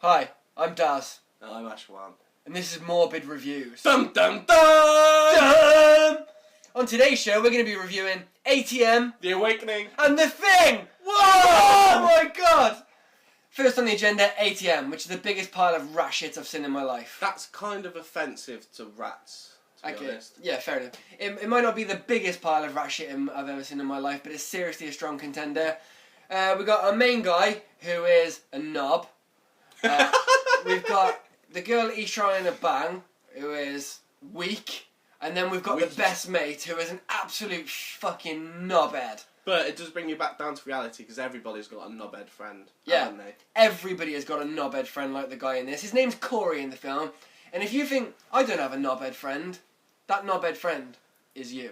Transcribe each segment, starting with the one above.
Hi, I'm Dazz. And I'm Ashwaan. And this is Morbid Reviews. Dum dum dum! On today's show, we're going to be reviewing ATM, The Awakening, and The Thing! Whoa! Oh my god! First on the agenda, ATM, which is the biggest pile of rat shit I've seen in my life. That's kind of offensive to rats, to be honest. Yeah, fair enough. It might not be the biggest pile of rat shit I've ever seen in my life, but it's seriously a strong contender. We got our main guy, who is a knob. We've got the girl that he's trying to bang, who is weak. And then we've got the best mate, who is an absolute fucking knobhead. But it does bring you back down to reality, because everybody's got a knobhead friend, haven't they? Everybody has got a knobhead friend like the guy in this. His name's Corey in the film. And if you think, I don't have a knobhead friend, that knobhead friend is you.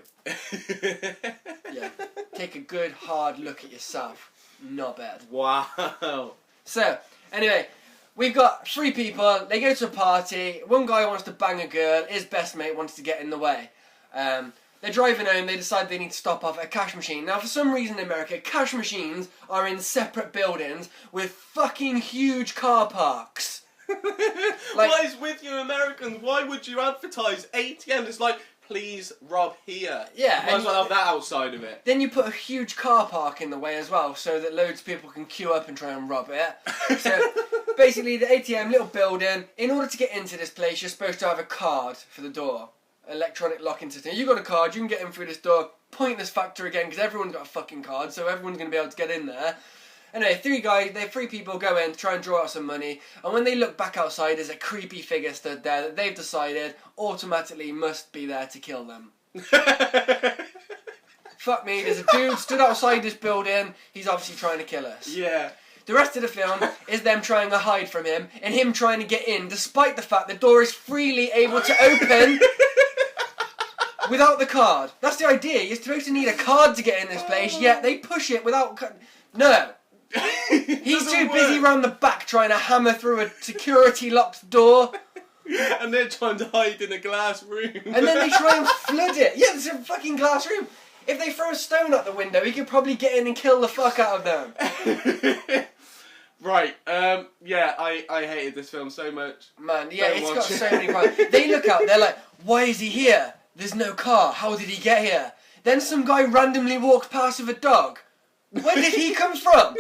Yeah. Take a good, hard look at yourself, knobhead. Wow. So, anyway, we've got three people. They go to a party. One guy wants to bang a girl. His best mate wants to get in the way. They're driving home. They decide they need to stop off at a cash machine. Now, for some reason in America, cash machines are in separate buildings with fucking huge car parks. What is with you Americans? Why would you advertise ATM? It's like, please rob here. Yeah. Might as well have that outside of it. Then you put a huge car park in the way as well, so that loads of people can queue up and try and rob it. So basically, the ATM, little building. In order to get into this place, you're supposed to have a card for the door. Electronic locking system. You got a card, you can get in through this door. Pointless factor again, because everyone's got a fucking card, so everyone's going to be able to get in there. Anyway, three people go in to try and draw out some money, and when they look back outside, there's a creepy figure stood there that they've decided automatically must be there to kill them. Fuck me, there's a dude stood outside this building, he's obviously trying to kill us. Yeah. The rest of the film is them trying to hide from him, and him trying to get in, despite the fact the door is freely able to open without the card. That's the idea, you're supposed to need a card to get in this place, yet they push it without... No! He's too busy round the back trying to hammer through a security locked door. And they're trying to hide in a glass room. And then they try and flood it. Yeah, it's a fucking glass room. If they throw a stone out the window, he could probably get in and kill the fuck out of them. Right, yeah, I hated this film so much. Man, yeah, it's got so many problems. They look out, they're like, why is he here? There's no car, how did he get here? Then some guy randomly walks past with a dog. Where did he come from?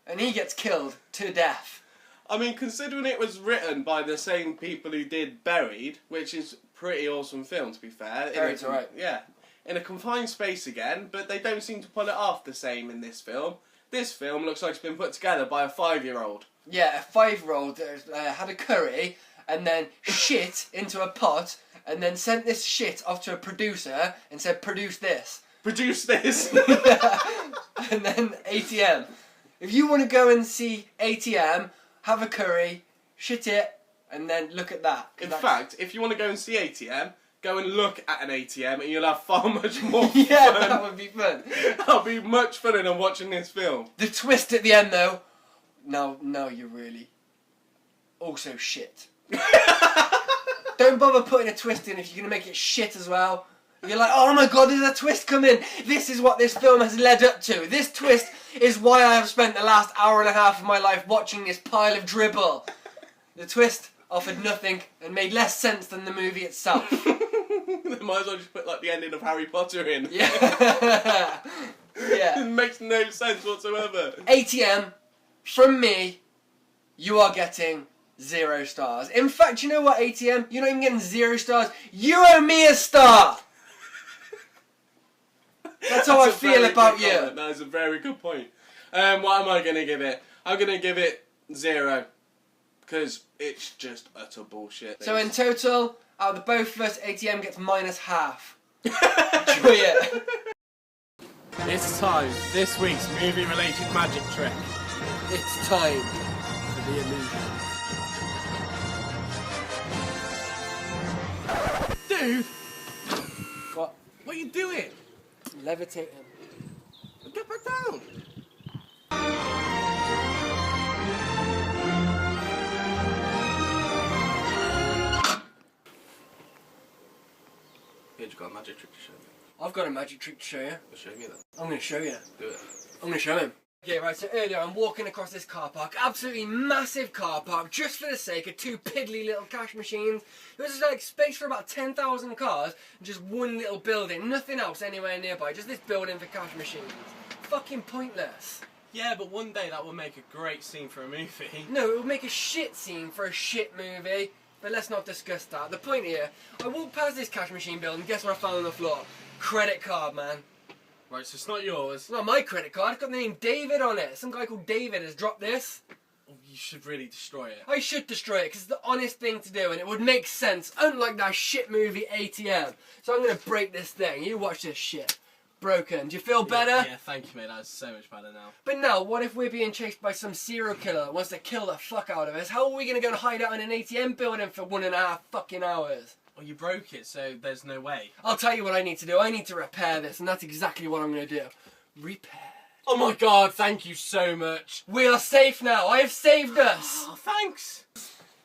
And he gets killed to death. I mean, considering it was written by the same people who did Buried, which is a pretty awesome film, to be fair. Buried's alright. Yeah. In a confined space again, but they don't seem to pull it off the same in this film. This film looks like it's been put together by a 5-year-old. Yeah, a 5-year-old had a curry and then shit into a pot and then sent this shit off to a producer and said, produce this. Produce this! And then ATM. If you want to go and see ATM, have a curry, shit it, and then look at that. In fact, if you want to go and see ATM, go and look at an ATM and you'll have far much more fun. Yeah, that would be fun. That'll be much funner than watching this film. The twist at the end, though, no, you're really also shit. Don't bother putting a twist in if you're going to make it shit as well. You're like, oh my god, there's a twist coming. This is what this film has led up to. This twist is why I have spent the last hour and a half of my life watching this pile of dribble. The twist offered nothing and made less sense than the movie itself. They might as well just put like the ending of Harry Potter in. Yeah. Yeah. It makes no sense whatsoever. ATM, from me, you are getting 0 stars. In fact, you know what, ATM? You're not even getting 0 stars. You owe me a star! That's how I feel about you. That is a very good point. What am I going to give it? I'm going to give it 0. Because it's just utter bullshit. So in total, out of the both of us, ATM gets -half. Enjoy it. It's time. This week's movie-related magic trick. It's time for the illusion. Dude! What? What are you doing? Levitating. Get back down! Here's got a magic trick to show me. I've got a magic trick to show you. Well, show me then. I'm going to show you. Do it. I'm going to show him. Okay, right, so earlier I'm walking across this car park, absolutely massive car park, just for the sake of 2 piddly little cash machines. There's just like space for about 10,000 cars, and just one little building, nothing else anywhere nearby, just this building for cash machines. Fucking pointless. Yeah, but one day that will make a great scene for a movie. No, it would make a shit scene for a shit movie, but let's not discuss that. The point here, I walked past this cash machine building, guess what I found on the floor? Credit card, man. Right, so it's not yours. It's not my credit card, it's got the name David on it. Some guy called David has dropped this. Oh, you should really destroy it. I should destroy it because it's the honest thing to do and it would make sense, unlike that shit movie ATM. So I'm going to break this thing. You watch this shit. Broken. Do you feel better? Yeah, thank you, mate. That's so much better now. But now, what if we're being chased by some serial killer that wants to kill the fuck out of us? How are we going to go and hide out in an ATM building for 1.5 fucking hours? Well, you broke it, so there's no way. I'll tell you what I need to do. I need to repair this, and that's exactly what I'm going to do. Repair. Oh my god, thank you so much. We are safe now. I have saved us. Oh, thanks.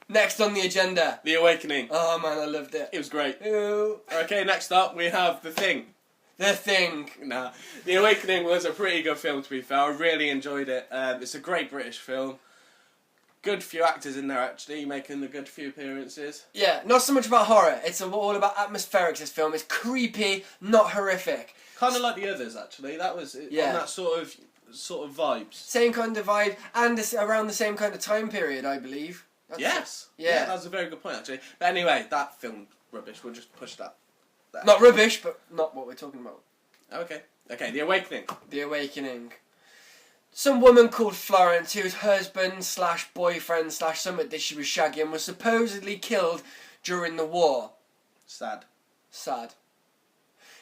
Next on the agenda. The Awakening. Oh man, I loved it. It was great. Ooh. Okay, next up we have The Thing. The Thing. Nah, The Awakening was a pretty good film, to be fair. I really enjoyed it. It's a great British film. Good few actors in there, actually, making a good few appearances. Yeah, not so much about horror. It's all about atmospherics, this film. It's creepy, not horrific. Kind of like the others, actually. That was on that sort of vibes. Same kind of vibe, and it's around the same kind of time period, I believe. Yes. Yeah. That's a very good point, actually. But anyway, that film, rubbish. We'll just push that. Not rubbish, but not what we're talking about. Okay, The Awakening. The Awakening. Some woman called Florence, whose husband slash boyfriend slash something that she was shagging, was supposedly killed during the war. Sad.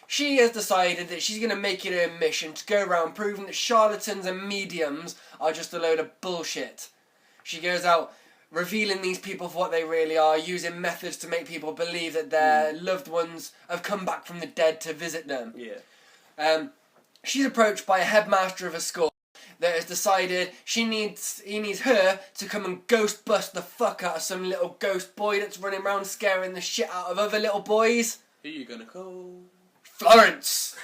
She has decided that she's going to make it her mission to go around proving that charlatans and mediums are just a load of bullshit. She goes out revealing these people for what they really are, using methods to make people believe that their loved ones have come back from the dead to visit them. Yeah. She's approached by a headmaster of a school that has decided he needs her to come and ghost bust the fuck out of some little ghost boy that's running around scaring the shit out of other little boys. Who you gonna call? Florence!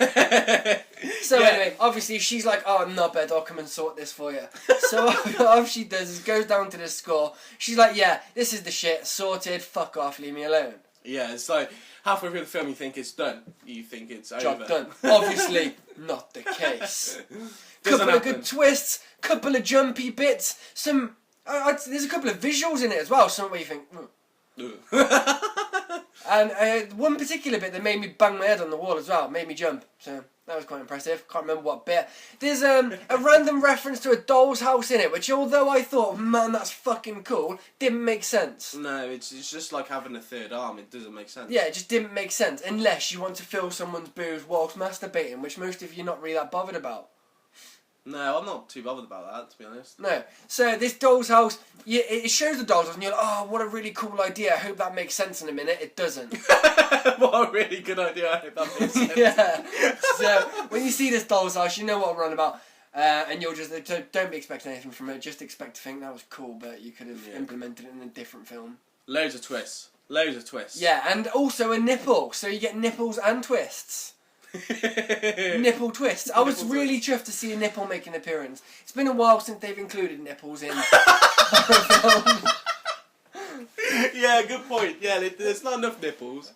So anyway, obviously she's like, oh, I'm not bad, I'll come and sort this for you. So all she does is goes down to the school. She's like, yeah, this is the shit, sorted, fuck off, leave me alone. Yeah, it's like halfway through the film you think it's done. You think it's Job over. done. Obviously not the case. Doesn't Couple of happen. good twists, couple of jumpy bits, some... there's a couple of visuals in it as well, some where you think... And one particular bit that made me bang my head on the wall as well, made me jump, so that was quite impressive. Can't remember what bit. There's a random reference to a doll's house in it, which although I thought, man, that's fucking cool, didn't make sense. No, it's just like having a third arm. It doesn't make sense. Yeah, it just didn't make sense, unless you want to fill someone's boobs whilst masturbating, which most of you are not really that bothered about. No, I'm not too bothered about that, to be honest. No. So this doll's house, it shows the doll's house and you're like, oh, what a really cool idea. I hope that makes sense in a minute. It doesn't. What a really good idea. I hope that makes sense. Yeah. So when you see this doll's house, you know what I'm on about. And you'll just, don't be expecting anything from it. Just expect to think that was cool, but you could have implemented it in a different film. Loads of twists. Yeah, and also a nipple. So you get nipples and twists. Nipple twists. I was really chuffed to see a nipple make an appearance. It's been a while since they've included nipples in horror films. Yeah, good point. Yeah, there's not enough nipples.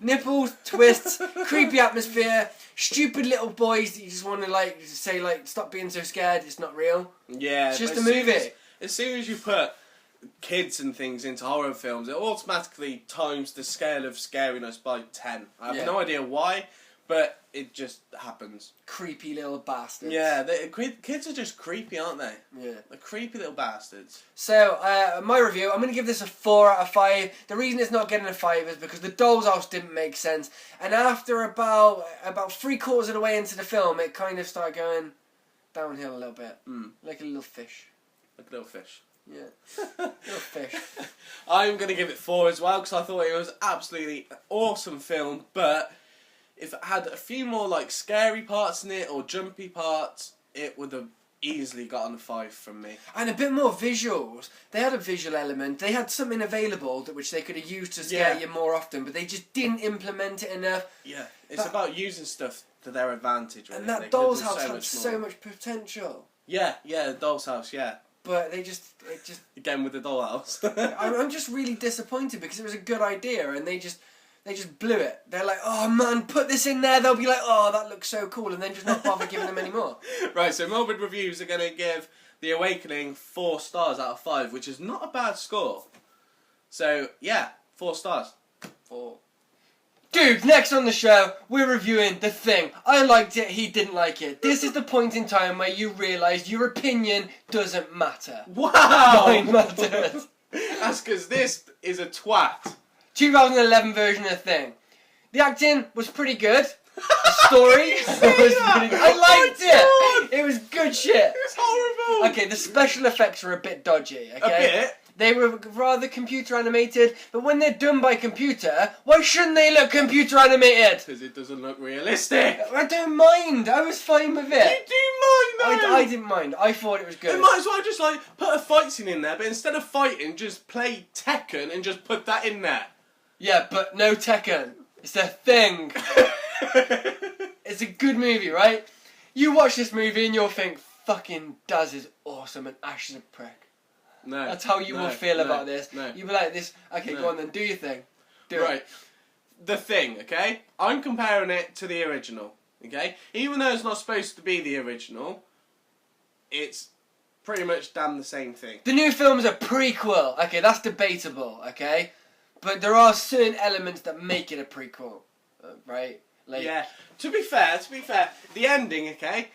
Nipples, twists, creepy atmosphere, stupid little boys that you just want to say stop being so scared. It's not real. Yeah, It's just a movie. As soon as you put kids and things into horror films, it automatically times the scale of scariness by 10. I have no idea why, but it just happens. Creepy little bastards. Yeah, kids are just creepy, aren't they? Yeah. They're creepy little bastards. So, my review, I'm going to give this a 4 out of 5. The reason it's not getting a 5 is because the doll's house didn't make sense. And after about 3/4 of the way into the film, it kind of started going downhill a little bit. Like a little fish. Like a little fish. Yeah. Little fish. I'm going to give it 4 as well, because I thought it was absolutely an awesome film, but if it had a few more scary parts in it or jumpy parts, it would have easily got on a 5 from me. And a bit more visuals. They had a visual element. They had something available which they could have used to scare you more often, but they just didn't implement it enough. Yeah, it's about using stuff to their advantage. Really. And that doll's house had so much potential. Yeah, the doll's house, yeah. But it just Again with the dollhouse. I'm just really disappointed because it was a good idea and they just blew it. They're like, oh man, put this in there. They'll be like, oh, that looks so cool, and then just not bother giving them any more. Right, so Morbid Reviews are going to give The Awakening 4 stars out of 5, which is not a bad score. So, yeah, 4 stars. 4. Dude, next on the show, we're reviewing The Thing. I liked it, he didn't like it. This is the point in time where you realise your opinion doesn't matter. Wow! Mine matters. That's because this is a twat. 2011 version of The Thing. The acting was pretty good. The story was pretty good. I liked it. It was good shit. It was horrible. Okay, the special effects were a bit dodgy, okay? A bit? They were rather computer animated, but when they're done by computer, why shouldn't they look computer animated? Because it doesn't look realistic. I don't mind. I was fine with it. You do mind though. I didn't mind. I thought it was good. They might as well just like put a fight scene in there, but instead of fighting, just play Tekken and just put that in there. Yeah, but no Tekken. It's a thing. It's a good movie, right? You watch this movie and you'll think, fucking Dazz is awesome and Ash is a prick. No. That's how you will feel about this. No. You'll be like this, okay, go on then, do your thing. Do it. Right. The Thing, okay? I'm comparing it to the original, okay? Even though it's not supposed to be the original, it's pretty much damn the same thing. The new film's a prequel. Okay, that's debatable, okay? But there are certain elements that make it a prequel, right? Like, yeah. To be fair, the ending, okay?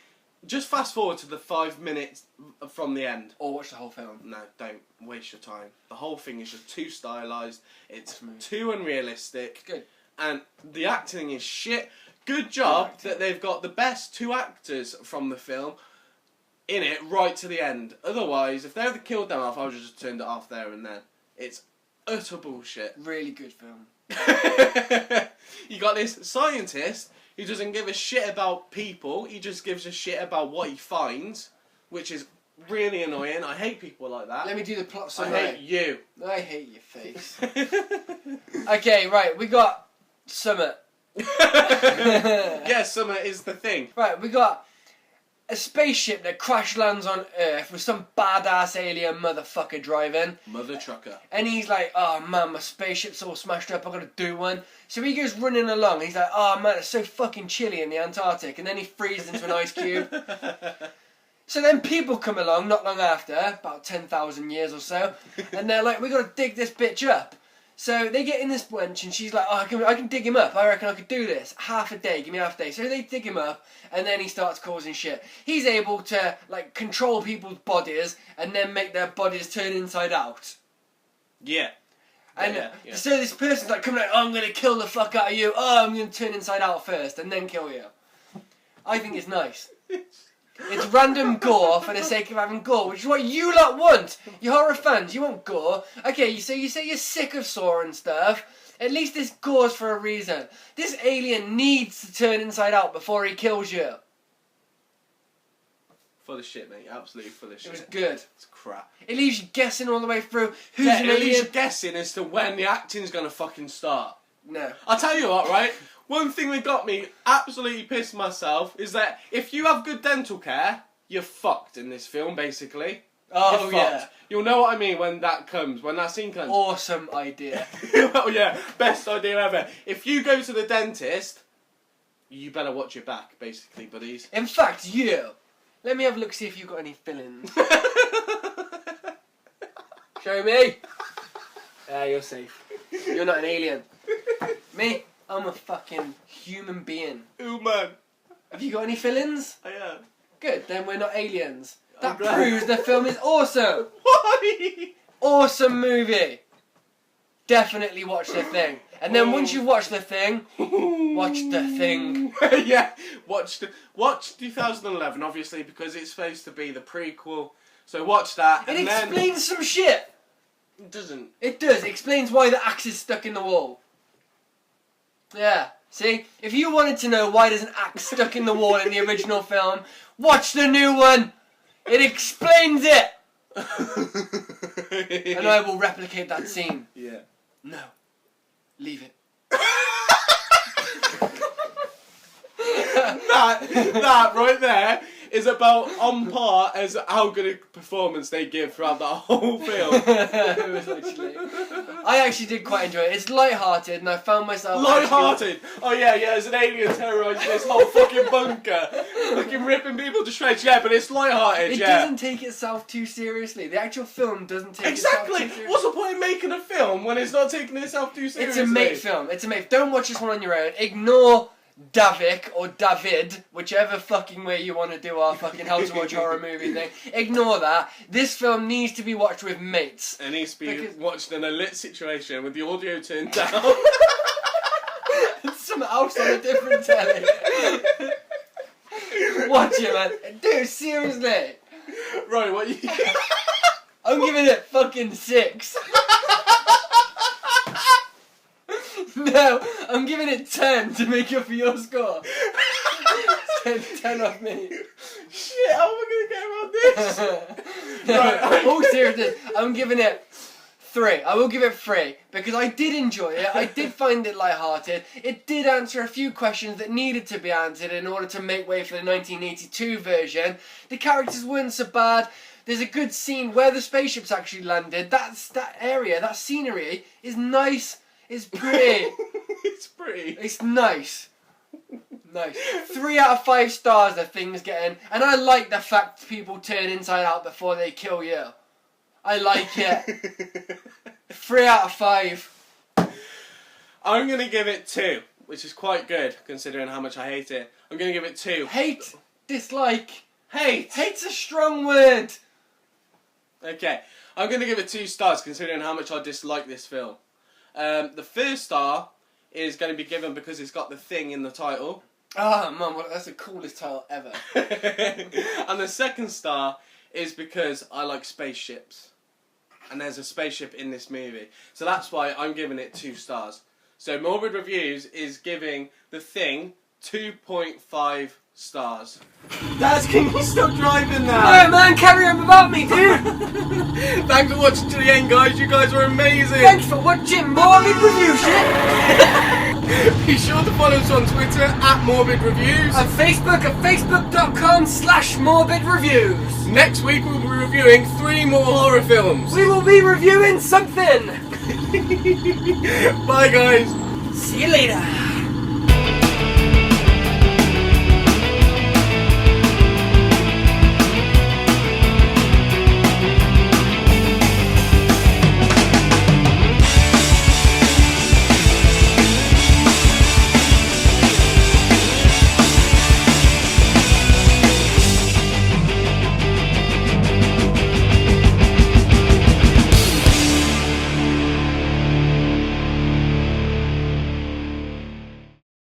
Just fast forward to the 5 minutes from the end. Or watch the whole film. No, don't waste your time. The whole thing is just too stylized. It's too unrealistic. Good. And the acting is shit. Good job that they've got the best 2 actors from the film in it right to the end. Otherwise, if they had killed them off, I would have just turned it off there and then. It's utter bullshit. Really good film. You got this scientist who doesn't give a shit about people. He just gives a shit about what he finds, which is really annoying. I hate people like that. Let me do the plot I summary. hate you. I hate your face. Okay, right, we got Summit. Yeah, summer is the thing. Right, we got a spaceship that crash lands on Earth with some badass alien motherfucker driving. Mother trucker. And he's like, oh man, my spaceship's all smashed up, I've got to do one. So he goes running along, and he's like, oh man, it's so fucking chilly in the Antarctic. And then he freezes into an ice cube. So then people come along, not long after, about 10,000 years or so, and they're like, we got to dig this bitch up. So they get in this wench, and she's like, oh, I can dig him up. I reckon I could do this. Half a day, give me half a day. So they dig him up, and then he starts causing shit. He's able to, like, control people's bodies, and then make their bodies turn inside out. Yeah. And yeah. so this person's like, coming like, oh, I'm going to kill the fuck out of you. Oh, I'm going to turn inside out first, and then kill you. I think it's nice. It's random gore for the sake of having gore, which is what you lot want. You horror fans, you want gore. Okay, so you say you're sick of Saw and stuff. At least this gore's for a reason. This alien needs to turn inside out before he kills you. Full of shit, mate. Absolutely full of shit. It was good. It's crap. It leaves you guessing all the way through who's Yeah, an it leaves alien. you guessing as to when the acting's gonna fucking start. No. I'll tell you what, right? One thing that got me absolutely pissed myself is that if you have good dental care, you're fucked in this film, basically. Oh, You're yeah. fucked. You'll know what I mean when that scene comes. Awesome idea. Oh yeah, best idea ever. If you go to the dentist, you better watch your back, basically, buddies. In fact, you. Let me have a look, see if you've got any fillings. Show me. Yeah, you're safe. You're not an alien. Me, I'm a fucking human being. Ooh, man. Have you got any fillings? I am. Good, then we're not aliens. I'm That glad. proves the film is awesome. Why? Awesome movie. Definitely watch The Thing. And then once you've watched The Thing, watch The Thing. Yeah, watch 2011, obviously, because it's supposed to be the prequel. So watch that, It and then explains some shit. it doesn't. It does. It explains why the axe is stuck in the wall. Yeah. See? If you wanted to know why there's an axe stuck in the wall in the original film, watch the new one. It explains it! And I will replicate that scene. Yeah. No. Leave it. that right there is about on par as how good a performance they give throughout the whole film. It was actually... I actually did quite enjoy it. It's light-hearted, and I found myself... Light-hearted? Oh yeah, there's an alien terrorising this whole fucking bunker. Fucking ripping people to shreds, yeah, but it's light-hearted, It doesn't take itself too seriously. The actual film doesn't take itself too seriously. What's the point in making a film when it's not taking itself too seriously? It's a mate film. It's a mate. Don't watch this one on your own. Ignore Davik or David, whichever fucking way you want to do our fucking how to watch horror movie thing. Ignore that. This film needs to be watched with mates. It needs to be watched in a lit situation with the audio turned down. Something else on a different telly. Watch it, man. Dude, seriously. Right, what you... I'm giving it fucking 6. No, I'm giving it 10 to make up for your score. 10 off me. Shit, how am I going to get around this? Right, all seriousness, I'm giving it 3. I will give it 3 because I did enjoy it. I did find it lighthearted. It did answer a few questions that needed to be answered in order to make way for the 1982 version. The characters weren't so bad. There's a good scene where the spaceships actually landed. That area, that scenery is nice. It's pretty. It's pretty. It's nice. Nice. 3 out of 5 stars the thing's getting. And I like the fact people turn inside out before they kill you. I like it. 3 out of 5. I'm going to give it 2, which is quite good considering how much I hate it. I'm going to give it 2. Hate. Dislike. Hate. Hate's a strong word. Okay. I'm going to give it 2 stars considering how much I dislike this film. The first star is going to be given because it's got the thing in the title. Oh, man, well, that's the coolest title ever. And the second star is because I like spaceships. And there's a spaceship in this movie. So that's why I'm giving it 2 stars. So Morbid Reviews is giving The Thing 2.5 stars. Daz, can you stop driving now? No, man, carry on without me, dude. Thanks for watching to the end, guys. You guys were amazing. Thanks for watching Morbid Review shit. Be sure to follow us on Twitter at Morbid Reviews. And Facebook at facebook.com/Morbid Reviews. Next week we'll be reviewing 3 more horror films. We will be reviewing something. Bye, guys. See you later.